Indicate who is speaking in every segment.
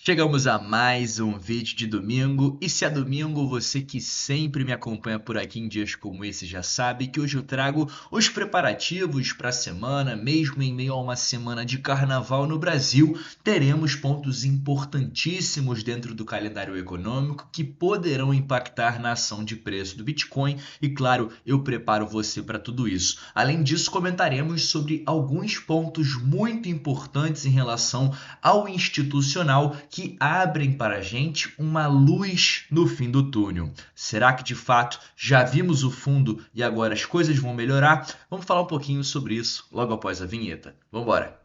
Speaker 1: Chegamos a mais um vídeo de domingo, e se é domingo, você que sempre me acompanha por aqui em dias como esse já sabe que hoje eu trago os preparativos para a semana. Mesmo em meio a uma semana de carnaval no Brasil, teremos pontos importantíssimos dentro do calendário econômico que poderão impactar na ação de preço do Bitcoin e, claro, eu preparo você para tudo isso. Além disso, comentaremos sobre alguns pontos muito importantes em relação ao institucional que abrem para a gente uma luz no fim do túnel. Será que de fato já vimos o fundo e agora as coisas vão melhorar? Vamos falar um pouquinho sobre isso logo após a vinheta. Vamos embora!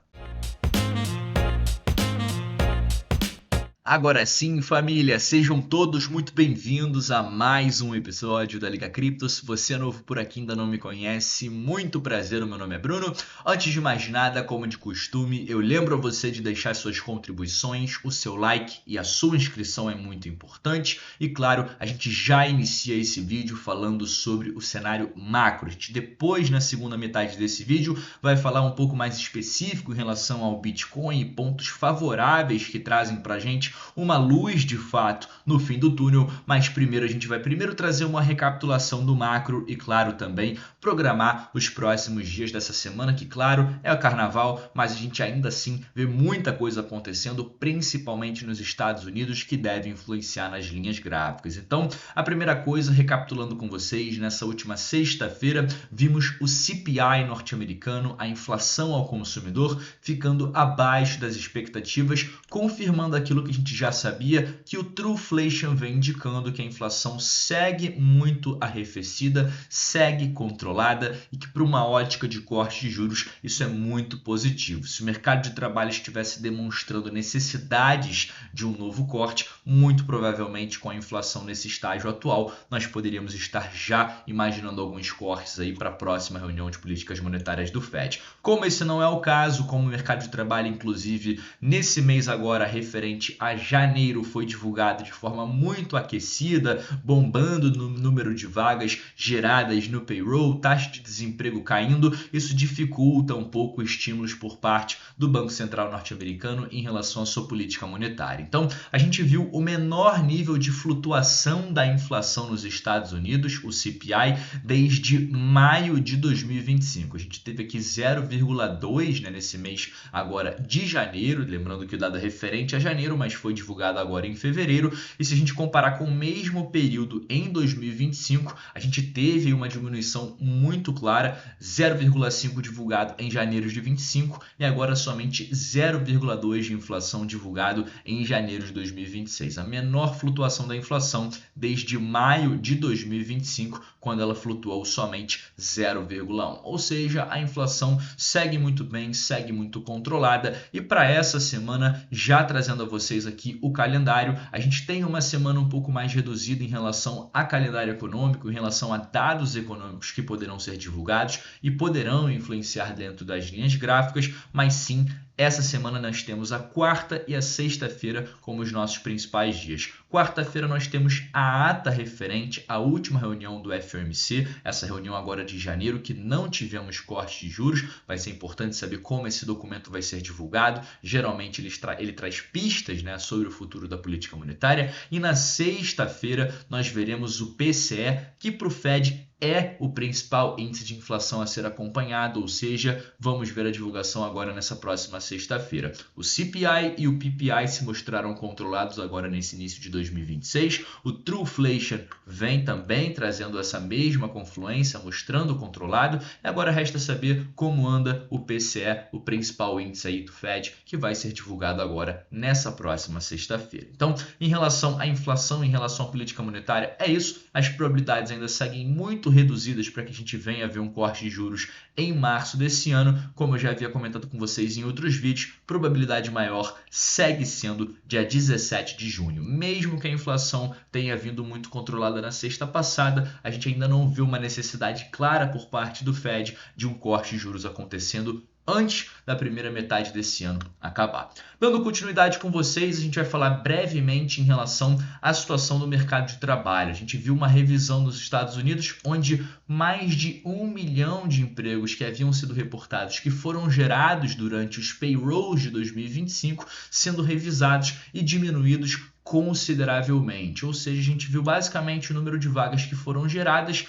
Speaker 1: Agora sim, família, sejam todos muito bem-vindos a mais um episódio da Liga Cripto. Se você é novo por aqui e ainda não me conhece, muito prazer, o meu nome é Bruno. Antes de mais nada, como de costume, eu lembro a você de deixar suas contribuições, o seu like e a sua inscrição é muito importante. E claro, a gente já inicia esse vídeo falando sobre o cenário macro. A gente depois, na segunda metade desse vídeo, vai falar um pouco mais específico em relação ao Bitcoin e pontos favoráveis que trazem para a gente uma luz de fato no fim do túnel, mas primeiro a gente vai trazer uma recapitulação do macro e, claro, também programar os próximos dias dessa semana, que, claro, é o carnaval, mas a gente ainda assim vê muita coisa acontecendo, principalmente nos Estados Unidos, que deve influenciar nas linhas gráficas. Então, a primeira coisa, recapitulando com vocês, nessa última sexta-feira, vimos o CPI norte-americano, a inflação ao consumidor, ficando abaixo das expectativas, confirmando aquilo que a gente já sabia, que o Truflation vem indicando que a inflação segue muito arrefecida, segue controlada e que, para uma ótica de corte de juros, isso é muito positivo. Se o mercado de trabalho estivesse demonstrando necessidades de um novo corte, muito provavelmente com a inflação nesse estágio atual, nós poderíamos estar já imaginando alguns cortes aí para a próxima reunião de políticas monetárias do Fed. Como esse não é o caso, como o mercado de trabalho, inclusive, nesse mês agora referente a janeiro foi divulgado de forma muito aquecida, bombando no número de vagas geradas no payroll, taxa de desemprego caindo, isso dificulta um pouco estímulos por parte do Banco Central norte-americano em relação à sua política monetária. Então, a gente viu o menor nível de flutuação da inflação nos Estados Unidos, o CPI, desde maio de 2025. A gente teve aqui 0,2, nesse mês agora de janeiro, lembrando que o dado é referente a janeiro, mas foi divulgado agora em fevereiro, e se a gente comparar com o mesmo período em 2025, a gente teve uma diminuição muito clara, 0,5 divulgado em janeiro de 25 e agora somente 0,2 de inflação divulgado em janeiro de 2026. A menor flutuação da inflação desde maio de 2025, quando ela flutuou somente 0,1. Ou seja, a inflação segue muito bem, segue muito controlada, e para essa semana, já trazendo a vocês aqui o calendário, a gente tem uma semana um pouco mais reduzida em relação a calendário econômico, em relação a dados econômicos que poderão ser divulgados e poderão influenciar dentro das linhas gráficas, mas sim, essa semana nós temos a quarta e a sexta-feira como os nossos principais dias. Quarta-feira nós temos a ata referente à última reunião do FOMC, essa reunião agora de janeiro, que não tivemos corte de juros. Vai ser importante saber como esse documento vai ser divulgado. Geralmente ele traz pistas, sobre o futuro da política monetária. E na sexta-feira nós veremos o PCE, que para o Fed é o principal índice de inflação a ser acompanhado, ou seja, vamos ver a divulgação agora nessa próxima sexta-feira. O CPI e o PPI se mostraram controlados agora nesse início de 2026. O Truflation vem também trazendo essa mesma confluência, mostrando controlado. E agora resta saber como anda o PCE, o principal índice aí do Fed, que vai ser divulgado agora nessa próxima sexta-feira. Então, em relação à inflação, em relação à política monetária, é isso. As probabilidades ainda seguem muito reduzidas para que a gente venha a ver um corte de juros em março desse ano. Como eu já havia comentado com vocês em outros vídeos, probabilidade maior segue sendo dia 17 de junho. Mesmo que a inflação tenha vindo muito controlada na sexta passada, a gente ainda não viu uma necessidade clara por parte do Fed de um corte de juros acontecendo antes da primeira metade desse ano acabar. Dando continuidade com vocês, a gente vai falar brevemente em relação à situação do mercado de trabalho. A gente viu uma revisão nos Estados Unidos, onde mais de 1 milhão de empregos que haviam sido reportados, que foram gerados durante os payrolls de 2025, sendo revisados e diminuídos consideravelmente. Ou seja, a gente viu basicamente o número de vagas que foram geradas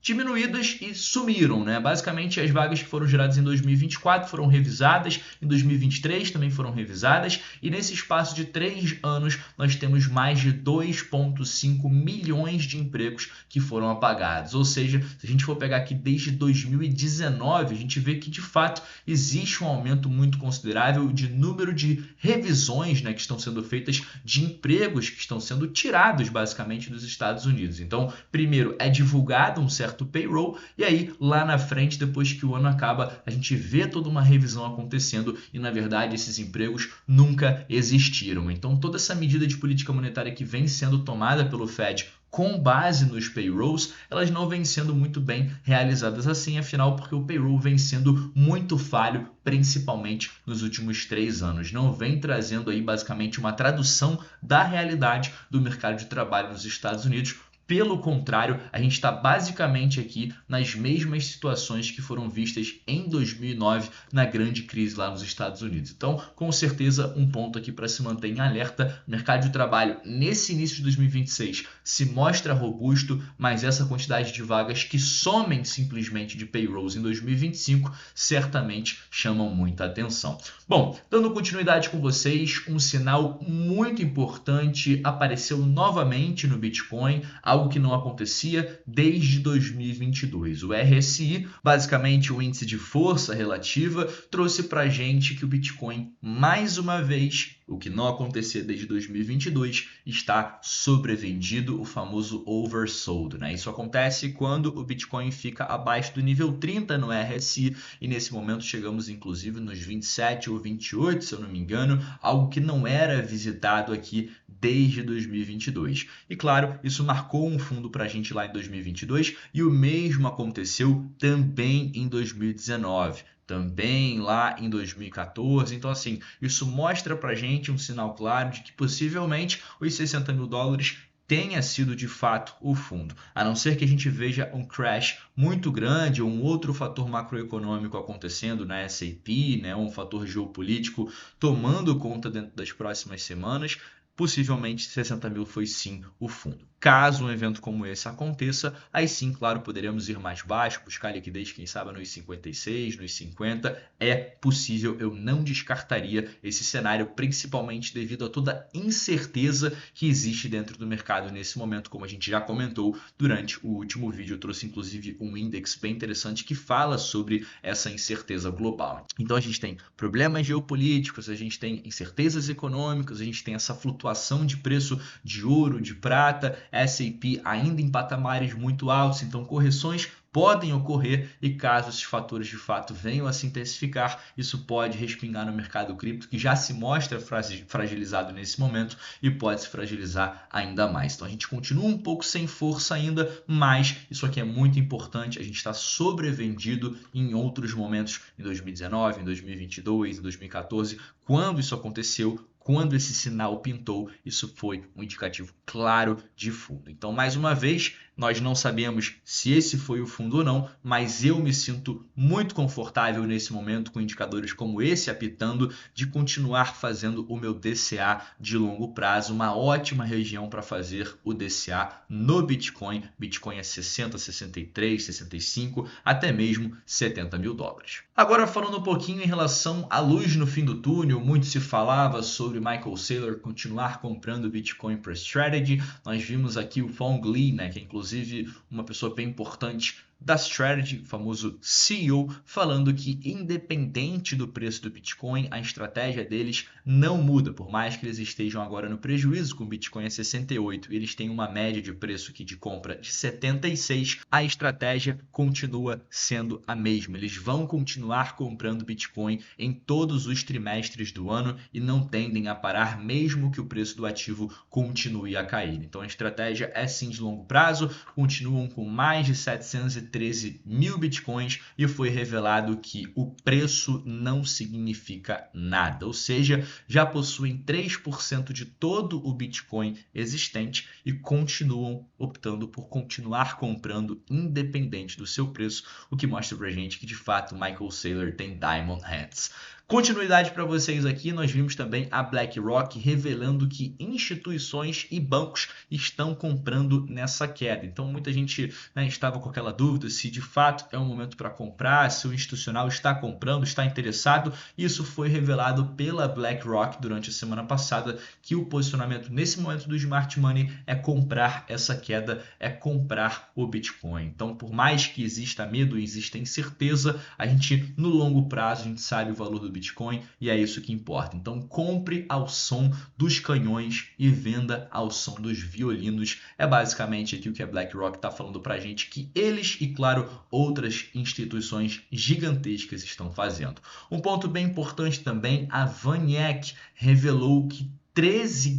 Speaker 1: diminuídas e sumiram, né? Basicamente, as vagas que foram geradas em 2024 foram revisadas, em 2023 também foram revisadas, e nesse espaço de 3 anos nós temos mais de 2,5 milhões de empregos que foram apagados. Ou seja, se a gente for pegar aqui desde 2019, a gente vê que de fato existe um aumento muito considerável de número de revisões, né, que estão sendo feitas de empregos que estão sendo tirados basicamente dos Estados Unidos. Então, primeiro é divulgado um certo payroll, e aí lá na frente, depois que o ano acaba, a gente vê toda uma revisão acontecendo e na verdade esses empregos nunca existiram. Então toda essa medida de política monetária que vem sendo tomada pelo Fed com base nos payrolls, elas não vêm sendo muito bem realizadas assim, afinal, porque o payroll vem sendo muito falho, principalmente nos últimos 3 anos. Não vem trazendo aí basicamente uma tradução da realidade do mercado de trabalho nos Estados Unidos. Pelo contrário, a gente está basicamente aqui nas mesmas situações que foram vistas em 2009 na grande crise lá nos Estados Unidos. Então, com certeza, um ponto aqui para se manter em alerta. O mercado de trabalho nesse início de 2026 se mostra robusto, mas essa quantidade de vagas que somem simplesmente de payrolls em 2025 certamente chamam muita atenção. Bom, dando continuidade com vocês, um sinal muito importante apareceu novamente no Bitcoin, algo que não acontecia desde 2022. O RSI, basicamente o índice de força relativa, trouxe para a gente que o Bitcoin, mais uma vez, o que não acontecia desde 2022, está sobrevendido, o famoso oversold, né? Isso acontece quando o Bitcoin fica abaixo do nível 30 no RSI, e nesse momento chegamos inclusive nos 27 ou 28, se eu não me engano, algo que não era visitado aqui desde 2022. E claro, isso marcou um fundo para a gente lá em 2022 e o mesmo aconteceu também em 2019. Também lá em 2014, então assim, isso mostra pra gente um sinal claro de que possivelmente os 60 mil dólares tenha sido de fato o fundo, a não ser que a gente veja um crash muito grande ou um outro fator macroeconômico acontecendo na S&P, né, um fator geopolítico tomando conta dentro das próximas semanas. Possivelmente 60 mil foi sim o fundo. Caso um evento como esse aconteça, aí sim, claro, poderemos ir mais baixo, buscar liquidez, quem sabe, nos 56, nos 50. É possível, eu não descartaria esse cenário, principalmente devido a toda a incerteza que existe dentro do mercado nesse momento, como a gente já comentou durante o último vídeo. Eu trouxe, inclusive, um índice bem interessante que fala sobre essa incerteza global. Então, a gente tem problemas geopolíticos, a gente tem incertezas econômicas, a gente tem essa flutuação de preço de ouro, de prata, S&P ainda em patamares muito altos, então correções podem ocorrer e caso esses fatores de fato venham a se intensificar, isso pode respingar no mercado cripto, que já se mostra fragilizado nesse momento e pode se fragilizar ainda mais. Então a gente continua um pouco sem força ainda, mas isso aqui é muito importante, a gente está sobrevendido em outros momentos, em 2019, em 2022, em 2014, quando isso aconteceu. Quando esse sinal pintou, isso foi um indicativo claro de fundo. Então, mais uma vez, nós não sabemos se esse foi o fundo ou não, mas eu me sinto muito confortável nesse momento com indicadores como esse apitando, de continuar fazendo o meu DCA de longo prazo, uma ótima região para fazer o DCA no Bitcoin. Bitcoin é 60, 63, 65, até mesmo 70 mil dólares. Agora, falando um pouquinho em relação à luz no fim do túnel, muito se falava sobre Michael Saylor continuar comprando Bitcoin para Strategy. Nós vimos aqui o Phong Lee, né, que é inclusive uma pessoa bem importante da Strategy, o famoso CEO, falando que independente do preço do Bitcoin, a estratégia deles não muda, por mais que eles estejam agora no prejuízo com o Bitcoin a 68, eles têm uma média de preço aqui de compra de 76, a estratégia continua sendo a mesma, eles vão continuar comprando Bitcoin em todos os trimestres do ano e não tendem a parar mesmo que o preço do ativo continue a cair. Então a estratégia é sim de longo prazo, continuam com mais de 730 13 mil bitcoins e foi revelado que o preço não significa nada, ou seja, já possuem 3% de todo o Bitcoin existente e continuam optando por continuar comprando independente do seu preço, o que mostra pra gente que de fato Michael Saylor tem Diamond Hands. Continuidade para vocês aqui, nós vimos também a BlackRock revelando que instituições e bancos estão comprando nessa queda. Então muita gente, né, estava com aquela dúvida se de fato é um momento para comprar, se o institucional está comprando, está interessado. Isso foi revelado pela BlackRock durante a semana passada, que o posicionamento nesse momento do Smart Money é comprar essa queda, é comprar o Bitcoin. Então por mais que exista medo, exista incerteza, a gente no longo prazo a gente sabe o valor do Bitcoin e é isso que importa. Então compre ao som dos canhões e venda ao som dos violinos. É basicamente aqui o que a BlackRock está falando para a gente que eles e, claro, outras instituições gigantescas estão fazendo. Um ponto bem importante também, a VanEck revelou que 13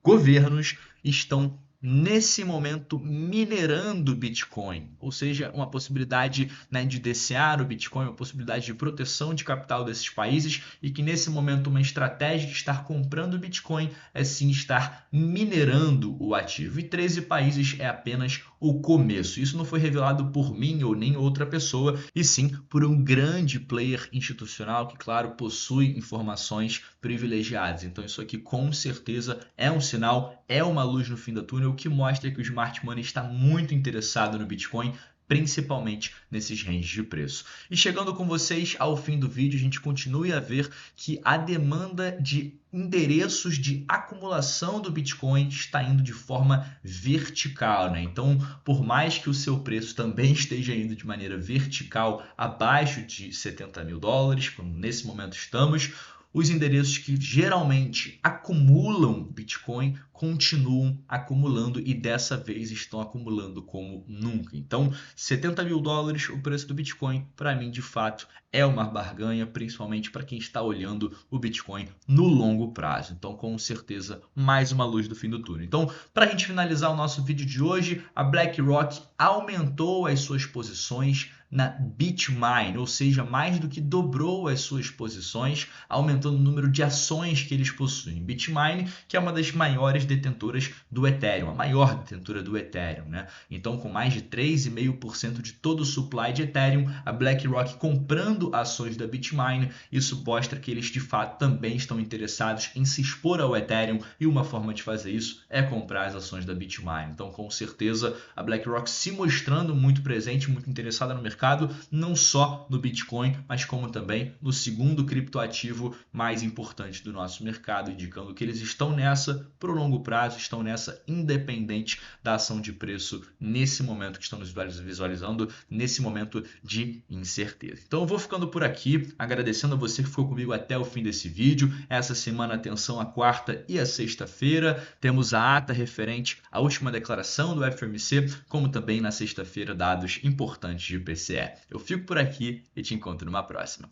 Speaker 1: governos estão nesse momento minerando Bitcoin, ou seja, uma possibilidade, né, de DCA o Bitcoin, uma possibilidade de proteção de capital desses países e que nesse momento uma estratégia de estar comprando Bitcoin é sim estar minerando o ativo. E 13 países é apenas o começo. Isso não foi revelado por mim ou nem outra pessoa, e sim por um grande player institucional que, claro, possui informações privilegiadas. Então isso aqui com certeza é um sinal, é uma luz no fim do túnel que mostra que o Smart Money está muito interessado no Bitcoin, principalmente nesses ranges de preço. E chegando com vocês ao fim do vídeo, a gente continue a ver que a demanda de endereços de acumulação do Bitcoin está indo de forma vertical, né? Então, por mais que o seu preço também esteja indo de maneira vertical abaixo de 70 mil dólares, como nesse momento estamos, os endereços que geralmente acumulam Bitcoin continuam acumulando e dessa vez estão acumulando como nunca. Então, 70 mil dólares o preço do Bitcoin, para mim, de fato, é uma barganha, principalmente para quem está olhando o Bitcoin no longo prazo. Então, com certeza, mais uma luz do fim do túnel. Então, para a gente finalizar o nosso vídeo de hoje, a BlackRock aumentou as suas posições na BitMine, ou seja, mais do que dobrou as suas posições, aumentando o número de ações que eles possuem. BitMine, que é uma das maiores detentoras do Ethereum, a maior detentora do Ethereum, né? Então, com mais de 3,5% de todo o supply de Ethereum, a BlackRock comprando ações da BitMine, isso mostra que eles de fato também estão interessados em se expor ao Ethereum e uma forma de fazer isso é comprar as ações da BitMine. Então, com certeza, a BlackRock se mostrando muito presente, muito interessada no mercado, não só no Bitcoin, mas como também no segundo criptoativo mais importante do nosso mercado, indicando que eles estão nessa para o longo prazo, estão nessa independente da ação de preço nesse momento que estamos visualizando, nesse momento de incerteza. Então eu vou ficando por aqui, agradecendo a você que ficou comigo até o fim desse vídeo. Essa semana, atenção, a quarta e a sexta-feira, temos a ata referente à última declaração do FOMC, como também na sexta-feira dados importantes de IPCA. Eu fico por aqui e te encontro numa próxima.